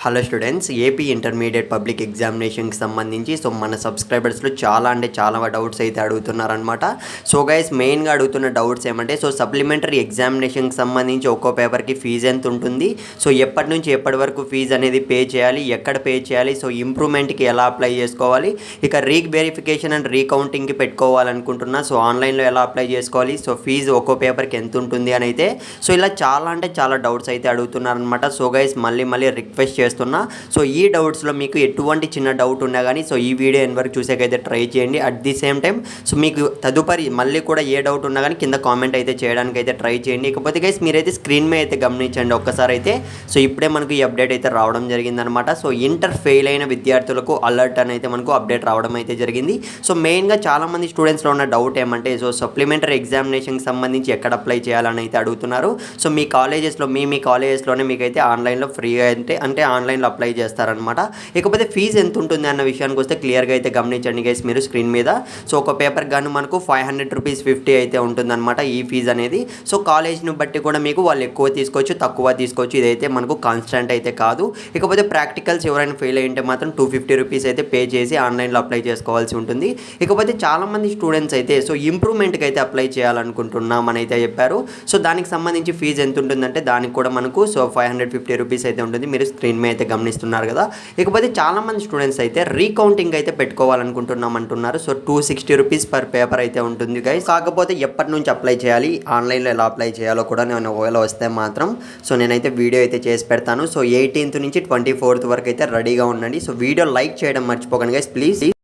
Hello students, AP intermediate public ఎగ్జామినేషన్కి సంబంధించి మన సబ్స్క్రైబర్స్లో చాలా డౌట్స్ అయితే అడుగుతున్నారనమాట. సో గైస్, మెయిన్గా అడుగుతున్న డౌట్స్ ఏమంటే సప్లిమెంటరీ ఎగ్జామినేషన్కి సంబంధించి ఒక్కో పేపర్కి ఫీజు ఎంత ఉంటుంది, ఎప్పటి నుంచి ఎప్పటి వరకు ఫీజు అనేది పే చేయాలి, ఎక్కడ పే చేయాలి, ఇంప్రూవ్మెంట్కి ఎలా అప్లై చేసుకోవాలి, ఇక వెరిఫికేషన్ అండ్ రీకౌంటింగ్కి పెట్టుకోవాలనుకుంటున్నా, ఆన్లైన్లో ఎలా అప్లై చేసుకోవాలి, ఫీజు ఒక్కో పేపర్కి ఎంత ఉంటుంది అని అయితే ఇలా చాలా డౌట్స్ అయితే అడుగుతున్నారనమాట. సో గైస్, మళ్ళీ రిక్వెస్ట్ చేస్తున్నా. ఈ డౌట్స్లో మీకు ఎటువంటి చిన్న డౌట్ ఉన్నా కానీ ఈ వీడియో ఎన్ వరకు చూసేకైతే ట్రై చేయండి. అట్ ది సేమ్ టైం మీకు తదుపరి మళ్ళీ కూడా ఏ డౌట్ ఉన్నా కానీ కింద కామెంట్ అయితే చేయడానికి అయితే ట్రై చేయండి. ఇకపోతే గైస్, మీరైతే స్క్రీన్ మీద అయితే గమనించండి ఒక్కసారి అయితే. ఇప్పుడే మనకు ఈ అప్డేట్ అయితే రావడం జరిగిందనమాట. ఇంటర్ ఫెయిల్ అయిన విద్యార్థులకు అలర్ట్ అని అయితే మనకు అప్డేట్ రావడం అయితే జరిగింది. మెయిన్గా చాలామంది స్టూడెంట్స్లో ఉన్న డౌట్ ఏమంటే సప్లిమెంటరీ ఎగ్జామినేషన్కి సంబంధించి ఎక్కడ అప్లై చేయాలని అయితే అడుగుతున్నారు. మీ కాలేజెస్లో మీ కాలేజెస్లోనే మీకైతే ఆన్లైన్లో ఫ్రీగా అంటే ఆన్లైన్లో అప్లై చేస్తారనమాట. ఇకపోతే ఫీజు ఎంత ఉంటుంది అన్న విషయానికి వస్తే క్లియర్గా అయితే గమనించండి గైస్ మీరు స్క్రీన్ మీద. ఒక పేపర్ కానీ మనకు 500 రూపీస్ 50 అయితే ఉంటుందన్నమాట ఈ ఫీజు అనేది. కాలేజ్ని బట్టి కూడా మీకు వాళ్ళు ఎక్కువ తీసుకోవచ్చు, తక్కువ తీసుకోవచ్చు. ఇదైతే మనకు కాన్స్టెంట్ అయితే కాదు. ఇకపోతే ప్రాక్టికల్స్ ఎవరైనా ఫెయిల్ అయ్యింటే మాత్రం 250 రూపీస్ అయితే పే చేసి ఆన్లైన్లో అప్లై చేసుకోవాల్సి ఉంటుంది. ఇకపోతే చాలామంది స్టూడెంట్స్ అయితే ఇంప్రూవ్మెంట్కి అయితే అప్లై చేయాలనుకుంటున్నామని అయితే చెప్పారు. దానికి సంబంధించి ఫీజు ఎంత ఉంటుందంటే దానికి కూడా మనకు 550 రూపీస్ అయితే ఉంటుంది. మీరు స్క్రీన్ మీద అయితే గమనిస్తున్నారు కదా. ఇకపోతే చాలామంది స్టూడెంట్స్ అయితే రీకౌంటింగ్ అయితే పెట్టుకోవాలనుకుంటున్నాం అంటున్నారు. 260 రూపీస్ పర్ పేపర్ అయితే ఉంటుంది గైస్. కాకపోతే ఎప్పటి నుంచి అప్లై చేయాలి, ఆన్లైన్లో ఎలా అప్లై చేయాలో కూడా నేను ఒకవేళ వస్తే మాత్రం నేనైతే వీడియో అయితే చేసి పెడతాను. 18th నుంచి 24th వరకు అయితే రెడీగా ఉండండి. వీడియో లైక్ చేయడం మర్చిపోకండి గైస్ ప్లీజ్.